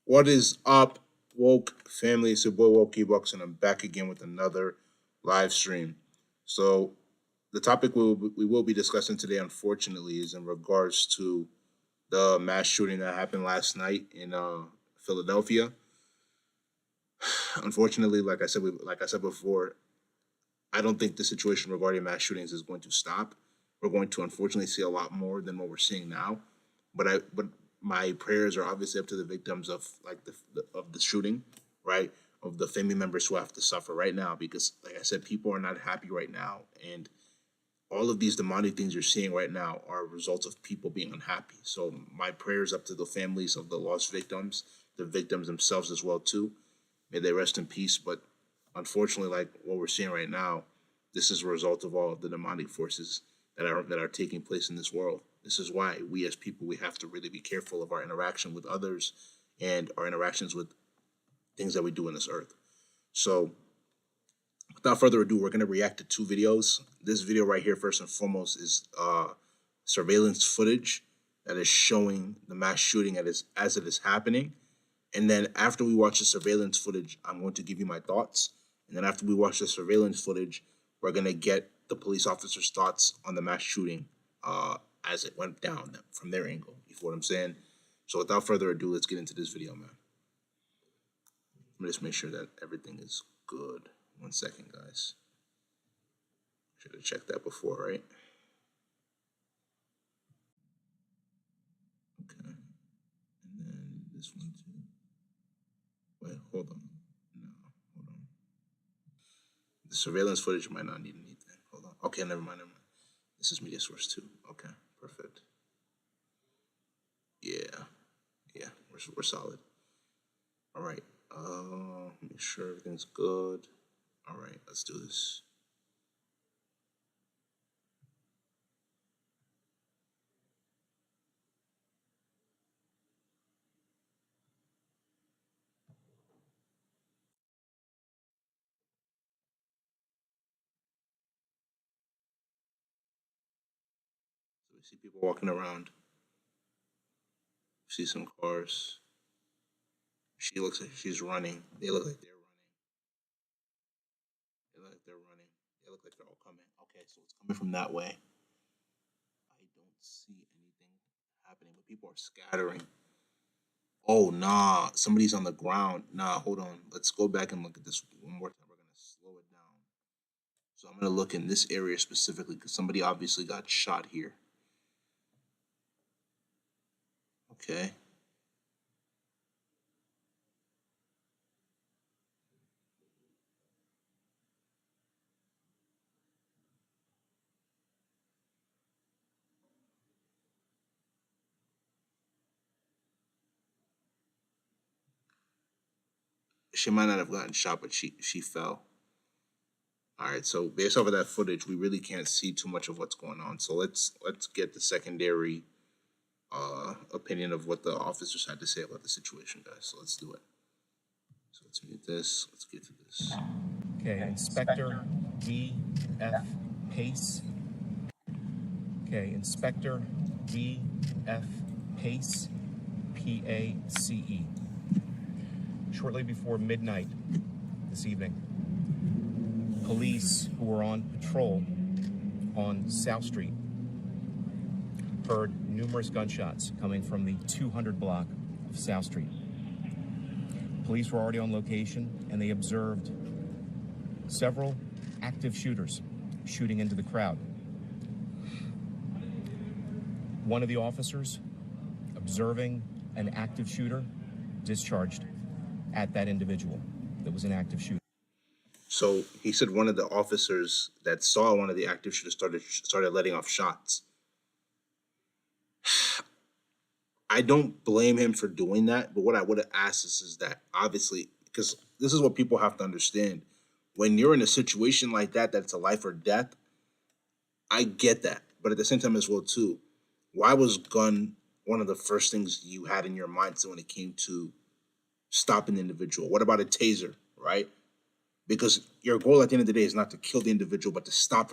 What is up, woke family? It's your boy Wokey Bucks, and I'm back again with another live stream. So, the topic we will be discussing today, unfortunately, is in regards to the mass shooting that happened last night in Philadelphia. Unfortunately, like I said before, I don't think the situation regarding mass shootings is going to stop. We're going to unfortunately see a lot more than what we're seeing now. But my prayers are obviously up to the victims of of the shooting, right? Of the family members who have to suffer right now because, like I said, people are not happy right now, and all of these demonic things you're seeing right now are results of people being unhappy. So my prayers up to the families of the lost victims, the victims themselves as well too. May they rest in peace. But unfortunately, like what we're seeing right now, this is a result of all of the demonic forces that are taking place in this world. This is why we as people we have to really be careful of our interaction with others and our interactions with things that we do in this earth. So without further ado, we're gonna react to two videos. This video right here, first and foremost, is surveillance footage that is showing the mass shooting as it is happening. And then after we watch the surveillance footage, I'm going to give you my thoughts. And then after we watch the surveillance footage, we're gonna get the police officers' thoughts on the mass shooting as it went down from their angle. You feel what I'm saying? So without further ado, let's get into this video, man. Let me just make sure that everything is good. 1 second, guys. Should have checked that before, right? Okay. And then this one too. Wait, hold on. No, hold on. The surveillance footage might not need anything. Hold on. Okay, never mind, never mind. This is media source too. Okay, perfect. Yeah, yeah, we're solid. All right. Make sure everything's good. All right, let's do this. So we see people walking around. We see some cars. She looks like she's running. They look like they're running. They look like they're running. They look like they're all coming. Okay, so it's coming from that way. I don't see anything happening, but people are scattering. Oh, nah, somebody's on the ground. Nah, hold on. Let's go back and look at this one more time. We're gonna slow it down. So I'm gonna look in this area specifically because somebody obviously got shot here. Okay. She might not have gotten shot, but she fell. All right. So based off of that footage, we really can't see too much of what's going on. So let's get the secondary opinion of what the officers had to say about the situation, guys. So let's do it. So let's mute this. Let's get to this. Okay, Inspector D.F. Pace. Okay, Inspector D.F. Pace, P-A-C-E. Shortly before midnight this evening, police who were on patrol on South Street heard numerous gunshots coming from the 200 block of South Street. Police were already on location and they observed several active shooters shooting into the crowd. One of the officers, observing an active shooter, discharged at that individual that was an active shooter. So he said one of the officers that saw one of the active shooters started letting off shots. I don't blame him for doing that, but what I would have asked is that obviously because this is what people have to understand. When you're in a situation like that, that's a life or death, I get that. But at the same time as well too, why was gun one of the first things you had in your mindset when it came to stop an individual? What about a taser, right? Because your goal at the end of the day is not to kill the individual, but to stop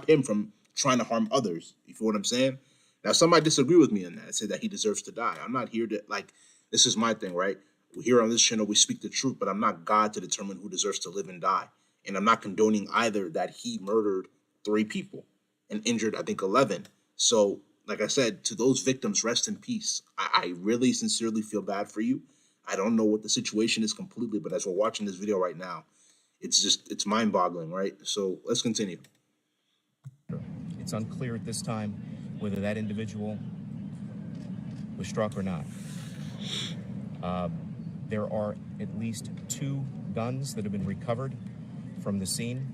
him from trying to harm others. You feel what I'm saying? Now, some might disagree with me on that. Say that he deserves to die. I'm not here to like. This is my thing, right? here on this channel, we speak the truth, but I'm not God to determine who deserves to live and die. And I'm not condoning either that he murdered 3 people and injured, I think, 11. So, like I said, to those victims, rest in peace. I really sincerely feel bad for you. I don't know what the situation is completely, but as we're watching this video right now, it's mind boggling, right? So let's continue. It's unclear at this time whether that individual was struck or not. There are at least 2 guns that have been recovered from the scene,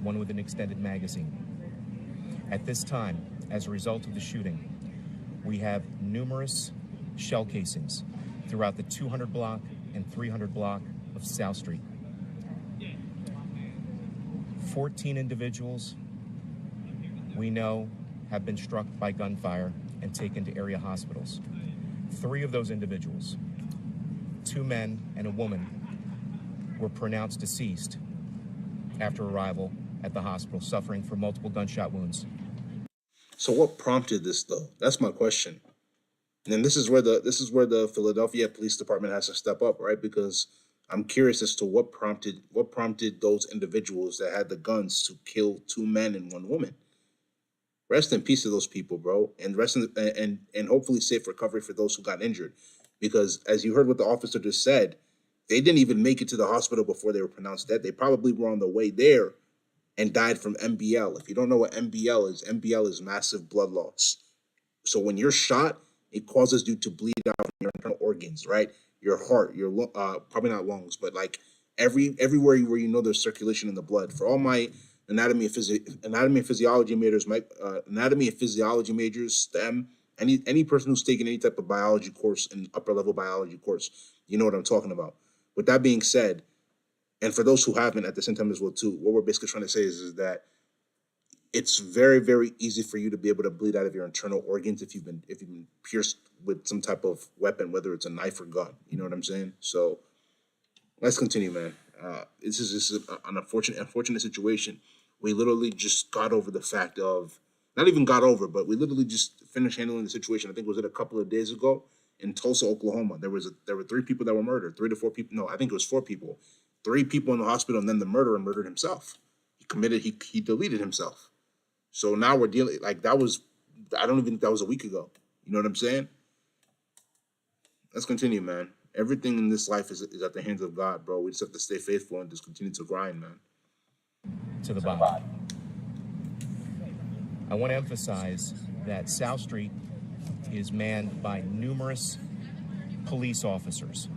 one with an extended magazine. At this time, as a result of the shooting, we have numerous shell casings throughout the 200 block and 300 block of South Street. 14 individuals we know have been struck by gunfire and taken to area hospitals. 3 of those individuals, 2 men and a woman, were pronounced deceased after arrival at the hospital, suffering from multiple gunshot wounds. So what prompted this, though? That's my question. And this is where the Philadelphia Police Department has to step up, right? Because I'm curious as to what prompted those individuals that had the guns to kill 2 men and 1 woman. Rest in peace to those people, bro, and and hopefully safe recovery for those who got injured. Because as you heard what the officer just said, they didn't even make it to the hospital before they were pronounced dead. They probably were on the way there and died from MBL. If you don't know what MBL is massive blood loss. So when you're shot, it causes you to bleed out from your internal organs, right? Your heart, your probably not lungs, but like everywhere where you know there's circulation in the blood. For all my anatomy and physiology majors, STEM, any person who's taken any type of biology course, an upper level biology course, you know what I'm talking about. With that being said, and for those who haven't at the same time as well too, what we're basically trying to say is that it's very, very easy for you to be able to bleed out of your internal organs if you've been pierced with some type of weapon, whether it's a knife or gun. You know what I'm saying? So let's continue, man. This is just an unfortunate situation. We literally just got over the fact of, not even got over, but we literally just finished handling the situation. I think was it a couple of days ago in Tulsa, Oklahoma. There were 3 people that were murdered, 3 to 4 people. No, I think it was 4 people. 3 people in the hospital, and then the murderer murdered himself. He deleted himself. So now we're dealing, like, that was, I don't even think that was a week ago. You know what I'm saying? Let's continue, man. Everything in this life is at the hands of God, bro. We just have to stay faithful and just continue to grind, man. To the bottom. I want to emphasize that South Street is manned by numerous police officers.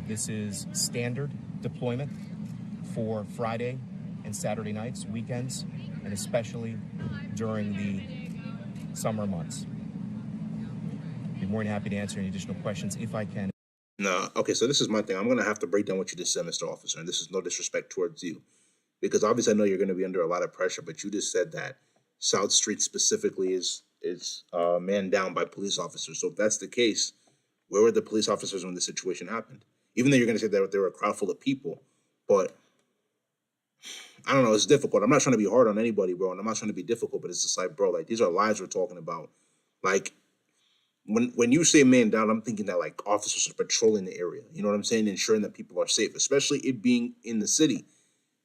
This is standard deployment for Friday and Saturday nights, weekends, and especially during the summer months. Be more than happy to answer any additional questions if I can. No, okay, so this is my thing. I'm going to have to break down what you just said, Mr. Officer, and this is no disrespect towards you, because obviously I know you're going to be under a lot of pressure, but you just said that South Street specifically is manned down by police officers. So if that's the case, where were the police officers when the situation happened? Even though you're going to say that there were a crowd full of people, but I don't know, it's difficult. I'm not trying to be hard on anybody, bro, and I'm not trying to be difficult, but it's just like, bro, like, these are lives we're talking about. Like, when you say man down, I'm thinking that, like, officers are patrolling the area. You know what I'm saying? Ensuring that people are safe, especially it being in the city.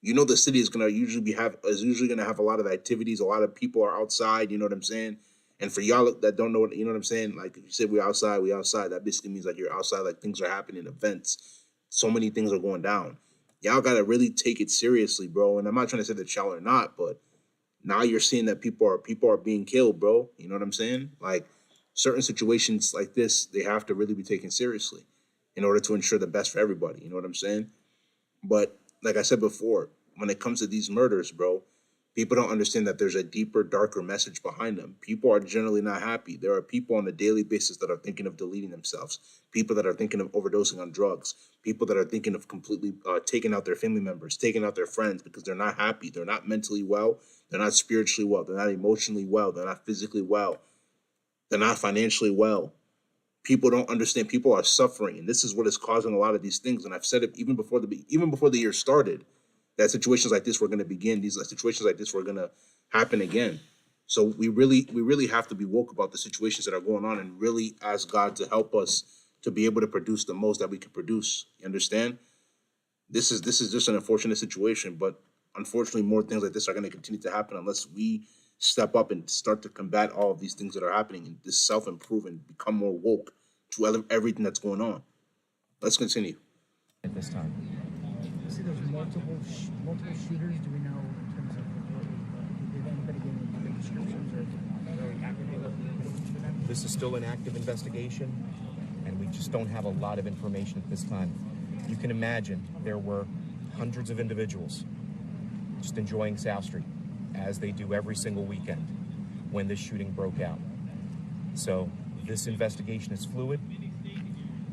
You know, the city is gonna usually gonna have a lot of activities. A lot of people are outside. You know what I'm saying? And for y'all that don't know what, you know what I'm saying? Like, if you say we outside. That basically means like you're outside, like things are happening, events. So many things are going down. Y'all gotta really take it seriously, bro. And I'm not trying to say that y'all are not, but now you're seeing that people are being killed, bro. You know what I'm saying? Like, certain situations like this, they have to really be taken seriously in order to ensure the best for everybody. You know what I'm saying? But like I said before, when it comes to these murders, bro, people don't understand that there's a deeper, darker message behind them. People are generally not happy. There are people on a daily basis that are thinking of deleting themselves, people that are thinking of overdosing on drugs, people that are thinking of completely taking out their family members, taking out their friends because they're not happy. They're not mentally well. They're not spiritually well. They're not emotionally well. They're not physically well. They're not financially well. People don't understand. People are suffering, and this is what is causing a lot of these things. And I've said it even before the year started, that situations like this were going to begin. These situations like this were going to happen again. So we really have to be woke about the situations that are going on and really ask God to help us to be able to produce the most that we can produce. You understand? This is just an unfortunate situation, but unfortunately, more things like this are going to continue to happen unless we step up and start to combat all of these things that are happening and just self improve and become more woke to everything that's going on. Let's continue. At this time. You see, there's multiple shooters. Do we know in terms of did anybody give any descriptions or really actively looking for them? This is still an active investigation, and we just don't have a lot of information at this time. You can imagine there were hundreds of individuals just enjoying South Street, as they do every single weekend when this shooting broke out. So this investigation is fluid.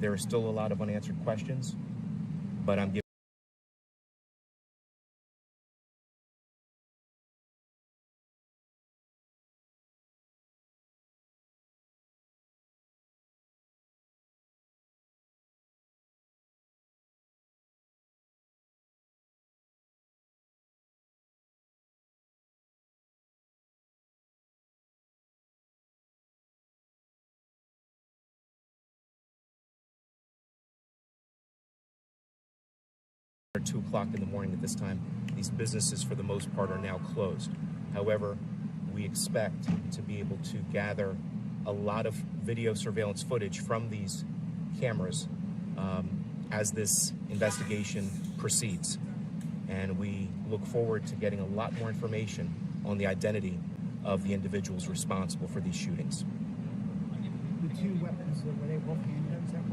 There are still a lot of unanswered questions, but I'm giving at 2 o'clock in the morning at this time. These businesses, for the most part, are now closed. However, we expect to be able to gather a lot of video surveillance footage from these cameras as this investigation proceeds. And we look forward to getting a lot more information on the identity of the individuals responsible for these shootings. The two weapons, were they both handguns that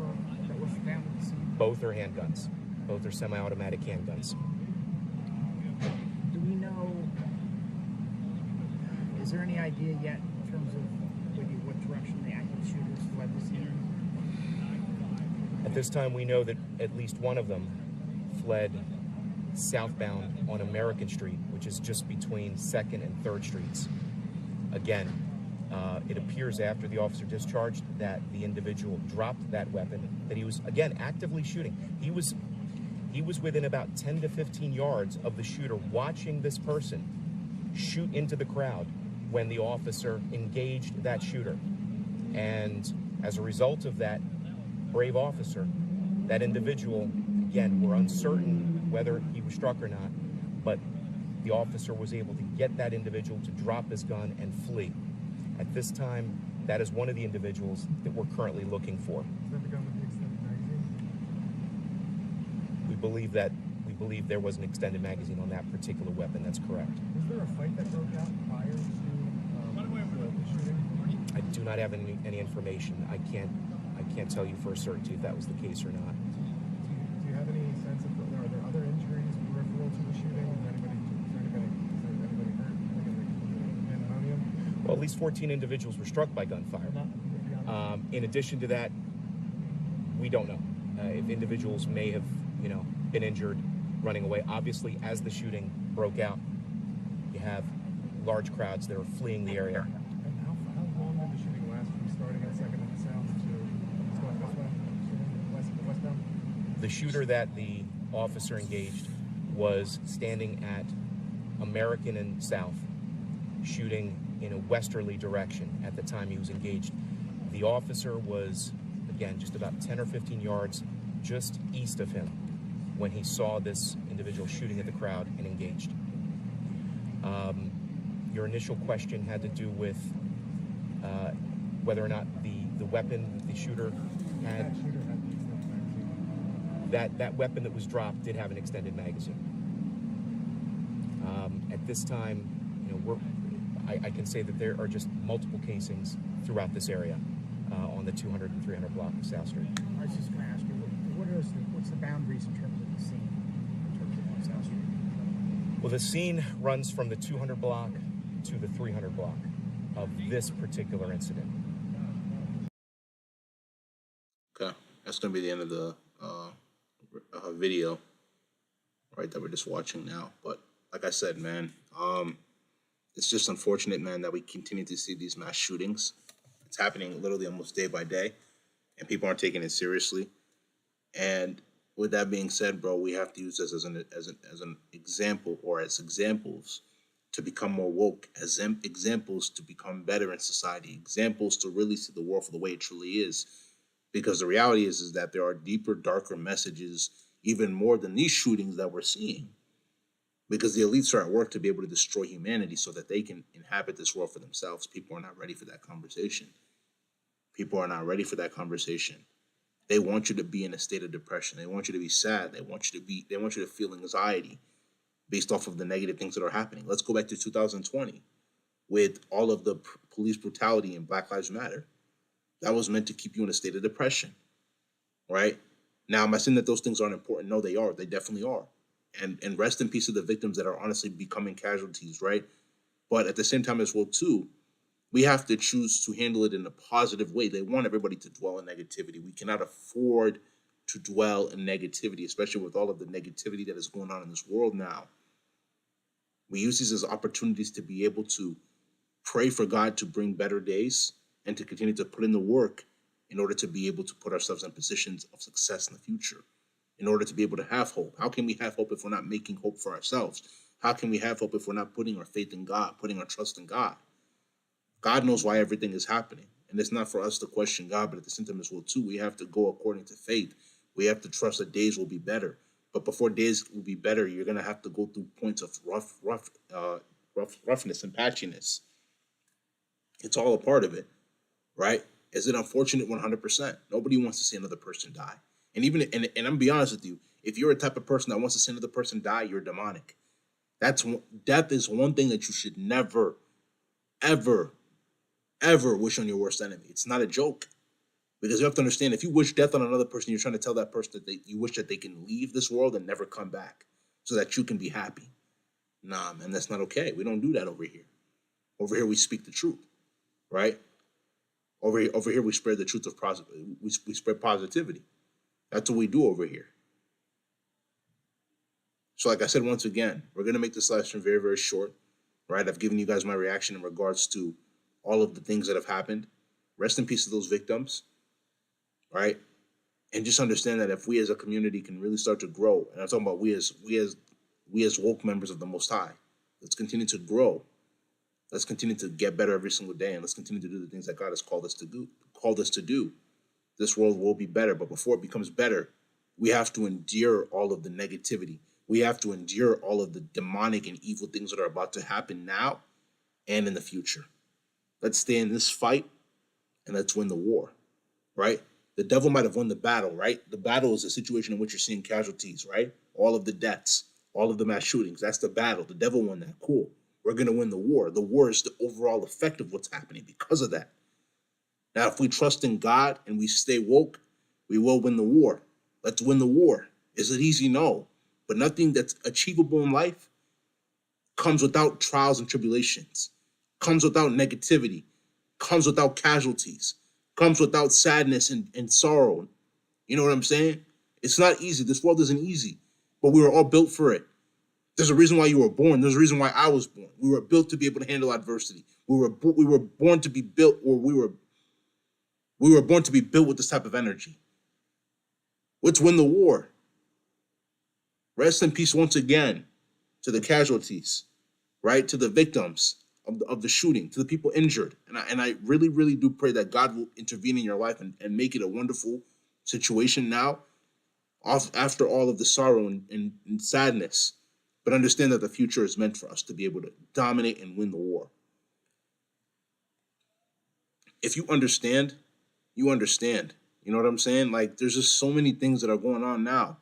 were found at the scene? Both are handguns. Both are semi-automatic handguns. Do we know, is there any idea yet in terms of maybe what direction the active shooters fled the scene? At this time, we know that at least one of them fled southbound on American Street, which is just between 2nd and 3rd Streets. Again, it appears after the officer discharged that the individual dropped that weapon, that he was, again, actively shooting. He was within about 10 to 15 yards of the shooter, watching this person shoot into the crowd when the officer engaged that shooter. And as a result of that brave officer, that individual, again, we're uncertain whether he was struck or not, but the officer was able to get that individual to drop his gun and flee. At this time, that is one of the individuals that we're currently looking for. Is that the gun with the extended magazine? We believe there was an extended magazine on that particular weapon. That's correct. Was there a fight that broke out prior to the shooting? I do not have any information. I can't tell you for a certainty if that was the case or not. Do you have any sense of, are there other injuries peripheral to the shooting? Is anybody hurt? Well, at least 14 individuals were struck by gunfire. In addition to that, we don't know if individuals may have, been injured running away. Obviously, as the shooting broke out, you have large crowds that are fleeing the area. And how long did the shooting last from starting at 2nd and South to going westbound? The shooter that the officer engaged was standing at American and South, shooting in a westerly direction at the time he was engaged. The officer was, again, just about 10 or 15 yards just east of him when he saw this individual shooting at the crowd and engaged. Your initial question had to do with whether or not the weapon the shooter had. That weapon that was dropped did have an extended magazine. At this time, I can say that there are just multiple casings throughout this area on the 200 and 300 block of South Street. I was just going to ask you, what's the boundaries in terms of the scene, in terms of South Street? Well, the scene runs from the 200 block to the 300 block of this particular incident. Okay, that's gonna be the end of the video, right, that we're just watching now. But like I said, man, it's just unfortunate, man, that we continue to see these mass shootings. It's happening literally almost day by day, and people aren't taking it seriously. And with that being said, bro, we have to use this as an example, or as examples to become more woke, as examples to become better in society, examples to really see the world for the way it truly is. Because the reality is that there are deeper, darker messages, even more than these shootings that we're seeing. Because the elites are at work to be able to destroy humanity so that they can inhabit this world for themselves. People are not ready for that conversation. People are not ready for that conversation. They want you to be in a state of depression. They want you to be sad. They want you to feel anxiety based off of the negative things that are happening. Let's go back to 2020 with all of the police brutality and Black Lives Matter. That was meant to keep you in a state of depression, right? Now, am I saying that those things aren't important? No, they are. They definitely are. And rest in peace to the victims that are honestly becoming casualties, right? But at the same time as well, too, we have to choose to handle it in a positive way. They want everybody to dwell in negativity. We cannot afford to dwell in negativity, especially with all of the negativity that is going on in this world now. We use these as opportunities to be able to pray for God to bring better days and to continue to put in the work in order to be able to put ourselves in positions of success in the future, in order to be able to have hope. How can we have hope if we're not making hope for ourselves? How can we have hope if we're not putting our faith in God, putting our trust in God? God knows why everything is happening. And it's not for us to question God, but at the same time as well, too, we have to go according to faith. We have to trust that days will be better. But before days will be better, you're going to have to go through points of roughness and patchiness. It's all a part of it, right? Is it unfortunate? 100%. Nobody wants to see another person die. And even, and I'm gonna be honest with you, if you're a type of person that wants to see another person die, you're demonic. Death is one thing that you should never, ever, ever wish on your worst enemy. It's not a joke. Because you have to understand, if you wish death on another person, you're trying to tell that person that you wish that they can leave this world and never come back so that you can be happy. Nah, man, that's not okay. We don't do that over here. Over here, we speak the truth, right? Over here, we spread the truth of we spread positivity. That's what we do over here. So like I said, once again, we're going to make this live stream very, very short, right? I've given you guys my reaction in regards to all of the things that have happened. Rest in peace to those victims, right? And just understand that if we as a community can really start to grow, and I'm talking about we as woke members of the Most High, let's continue to grow. Let's continue to get better every single day, and let's continue to do the things that God has called us to do. This world will be better, but before it becomes better, we have to endure all of the negativity. We have to endure all of the demonic and evil things that are about to happen now and in the future. Let's stay in this fight and let's win the war, right? The devil might have won the battle, right? The battle is a situation in which you're seeing casualties, right? All of the deaths, all of the mass shootings. That's the battle. The devil won that. Cool. We're going to win the war. The war is the overall effect of what's happening because of that. Now, if we trust in God and we stay woke, we will win the war. Let's win the war. Is it easy? No. But nothing that's achievable in life comes without trials and tribulations, comes without negativity, comes without casualties, comes without sadness and sorrow. You know what I'm saying? It's not easy. This world isn't easy, but we were all built for it. There's a reason why you were born. There's a reason why I was born. We were built to be able to handle adversity. We were born to be built, or we were born to be built with this type of energy. Let's win the war. Rest in peace once again to the casualties, right? To the victims of the shooting, to the people injured. And I really, really do pray that God will intervene in your life and make it a wonderful situation now, after all of the sorrow and sadness. But understand that the future is meant for us to be able to dominate and win the war. If you understand, you understand. You know what I'm saying? Like, there's just so many things that are going on now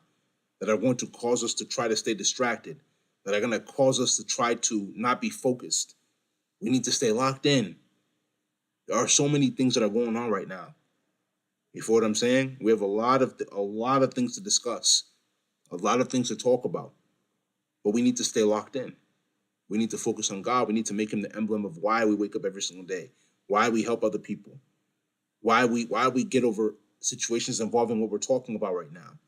that are going to cause us to try to stay distracted, that are going to cause us to try to not be focused. We need to stay locked in. There are so many things that are going on right now. You feel what I'm saying? We have a lot of things to discuss, a lot of things to talk about, but we need to stay locked in. We need to focus on God. We need to make him the emblem of why we wake up every single day, why we help other people, why we get over situations involving what we're talking about right now.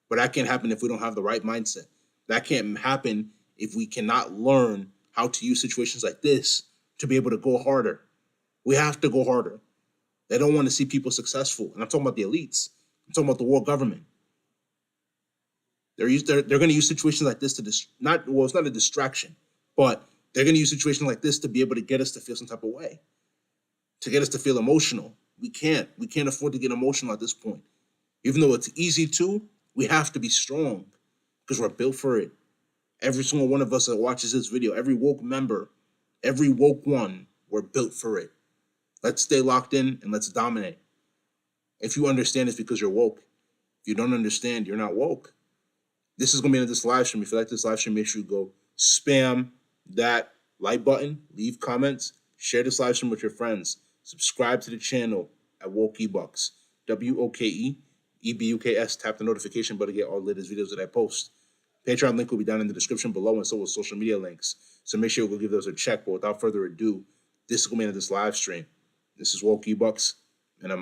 But that can't happen if we don't have the right mindset. That can't happen if we cannot learn how to use situations like this to be able to go harder. We have to go harder. They don't want to see people successful. And I'm talking about the elites. I'm talking about the world government. They're going to use situations like this to it's not a distraction, but they're going to use situations like this to be able to get us to feel some type of way, to get us to feel emotional, We can't. We can't afford to get emotional at this point. Even though it's easy to, we have to be strong because we're built for it. Every single one of us that watches this video, every woke member, every woke one, we're built for it. Let's stay locked in and let's dominate. If you understand, it's because you're woke. If you don't understand, you're not woke. This is going to be in this live stream. If you like this live stream, make sure you go spam that like button, leave comments, share this live stream with your friends, subscribe to the channel at Woke Ebucks, WOKEEBUKS. Tap the notification button to get all the latest videos that I post. Patreon link will be down in the description below, and so will social media links. So make sure you go give those a check. But without further ado, this is going to be in this live stream. This is Woke Ebucks, and I'm out.